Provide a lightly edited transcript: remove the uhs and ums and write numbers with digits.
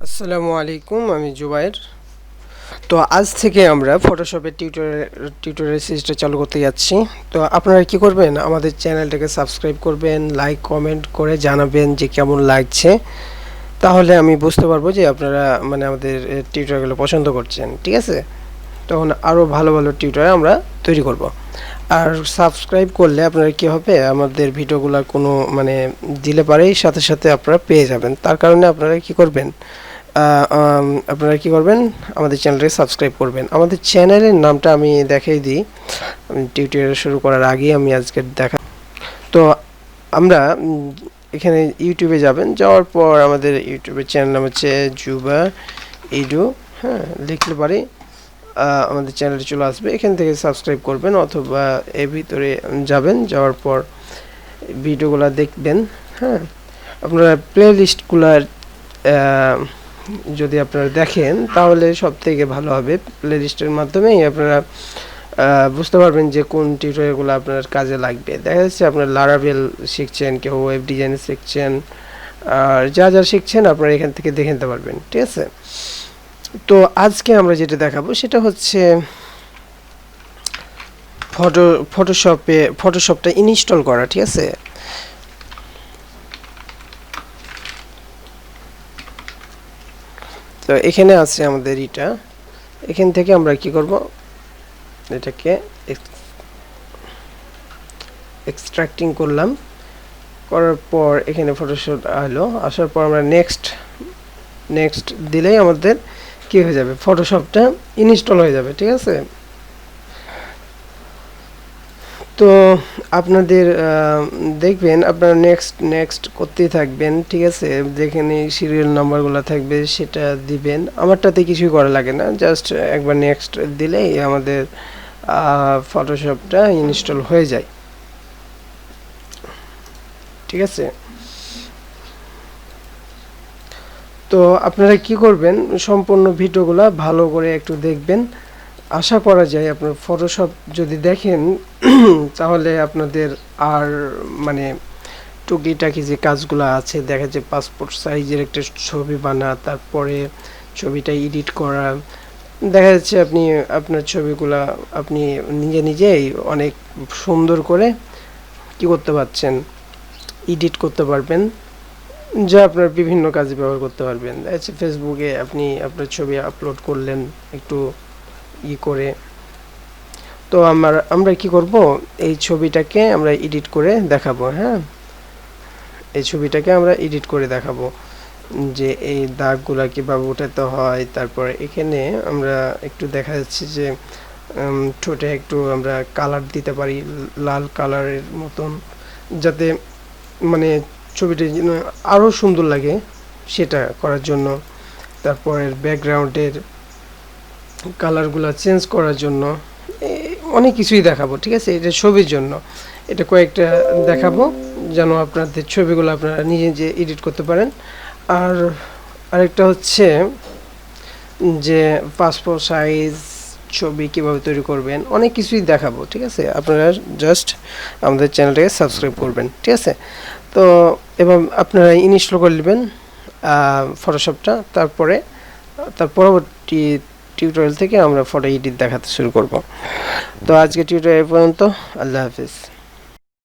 আসসালামু আলাইকুম, আমি জুবাইর। তো আজ থেকে আমরা ফটোশপের টিউটোরিয়াল সিরিজটা চালু করতে যাচ্ছি। তো আপনারা কি করবেন, আমাদের চ্যানেলটাকে সাবস্ক্রাইব করবেন, লাইক কমেন্ট করে জানাবেন যে কেমন লাগছে। তাহলে আমি বুঝতে পারবো যে আপনারা আমাদের টিউটোরিয়ালগুলো পছন্দ করছেন। ঠিক আছে, তখন আরও ভালো ভালো টিউটোরিয়াল আমরা তৈরি করব। আর সাবস্ক্রাইব করলে আপনারা কি হবে, আমাদের ভিডিওগুলো কোনো দিলে পারেই সাথে সাথে আপনারা পেয়ে যাবেন। তার কারণে আপনারা কি করবেন, আমাদের চ্যানেলটাকে সাবস্ক্রাইব করবেন। আমাদের চ্যানেলের নামটা আমি দেখাই দিই, টিউটোরিয়াল শুরু করার আগেই আমি আজকে তো আমরা এখানে ইউটিউবে যাবেন, যাওয়ার পর আমাদের ইউটিউবের চ্যানেল নাম হচ্ছে জুবা ইডু। হ্যাঁ, লিখলে পারি আমাদের চ্যানেলটি চলে আসবে। এখান থেকে সাবস্ক্রাইব করবেন অথবা এর ভিতরে যাবেন, যাওয়ার পর ভিডিওগুলো দেখবেন। হ্যাঁ, আপনারা প্লে লিস্টগুলার যদি আপনারা দেখেন তাহলে সব থেকে ভালো হবে। প্লে লিস্টের মাধ্যমেই আপনারা বুঝতে পারবেন যে কোন টিউটোরিয়ালগুলো আপনার কাজে লাগবে। দেখা যাচ্ছে আপনার লারাভেল শিখছেন, কেউ ওয়েব ডিজাইন শিখছেন, আর যা যা শিখছেন আপনারা এখান থেকে দেখে নিতে পারবেন। ঠিক আছে, তো আজকে আমরা যেটা দেখাবো সেটা হচ্ছে ফটোশপটা ইনস্টল করা। ঠিক আছে, তো এখানে আছে আমাদের এটা। এখান থেকে আমরা কি করব, এটাকে এক্সট্রাক্টিং করলাম, করার পর এখানে ফটোশপ হলো। আসার পর আমরা নেক্সট দিলেই আমাদের কি হয়ে যাবে, ফটোশপটা ইনস্টল হয়ে যাবে। ঠিক আছে, তো আপনাদের দেখবেন আপনারা নেক্সট করতেই থাকবেন। ঠিক আছে, যেখানে সিরিয়াল নাম্বারগুলো থাকবে সেটা দিবেন। আমারটাতে কিছুই করা লাগে না, জাস্ট একবার নেক্সট দিলেই আমাদের ফটোশপটা ইনস্টল হয়ে যায়। ঠিক আছে, তো আপনারা কি করবেন, সম্পূর্ণ ভিডিওগুলো ভালো করে একটু দেখবেন। আশা করা যায় আপনার ফটোশপ যদি দেখেন তাহলে আপনাদের আর টুকিটাকি যে কাজগুলো আছে, দেখা যায় পাসপোর্ট সাইজের একটা ছবি বানা, তারপরে ছবিটা এডিট করা, দেখা যাচ্ছে আপনি আপনার ছবিগুলা আপনি নিজেই অনেক সুন্দর করে কি করতে পারছেন, এডিট করতে পারবেন, যা আপনার বিভিন্ন কাজে ব্যবহার করতে পারবেন। দেখা যাচ্ছে ফেসবুকে আপনি আপনার ছবি আপলোড করলেন একটু করে। তো আমরা কি করব, এই ছবিটাকে আমরা এডিট করে দেখাবো। হ্যাঁ, এই ছবিটাকে আমরা এডিট করে দেখাবো যে এই দাগগুলা কিভাবে উঠাতে হয়। তারপর এখানে আমরা একটু দেখা যাচ্ছে যে ঠোঁটে একটু আমরা কালার দিতে পারি, লাল কালারের মতন, যাতে ছবিটা যেন আরও সুন্দর লাগে, সেটা করার জন্য। তারপরে ব্যাকগ্রাউন্ডের কালারগুলো চেঞ্জ করার জন্য অনেক কিছুই দেখাবো। ঠিক আছে, এটা ছবির জন্য এটা কয়েকটা দেখাবো, যেন আপনাদের ছবিগুলো আপনারা নিজে এডিট করতে পারেন। আর আরেকটা হচ্ছে যে পাসপোর্ট সাইজ ছবি কীভাবে তৈরি করবেন, অনেক কিছুই দেখাবো। ঠিক আছে, আপনারা জাস্ট আমাদের চ্যানেলটাকে সাবস্ক্রাইব করবেন। ঠিক আছে, তো এবং আপনারা ইনস্টল করে নেবেন ফটোশপটা। তার পরবর্তী টিউটোরিয়াল থেকে আমরা ফটো এডিট দেখাতে শুরু করব। তো আজকে টিউটোরিয়াল পর্যন্ত, আল্লাহ হাফিজ।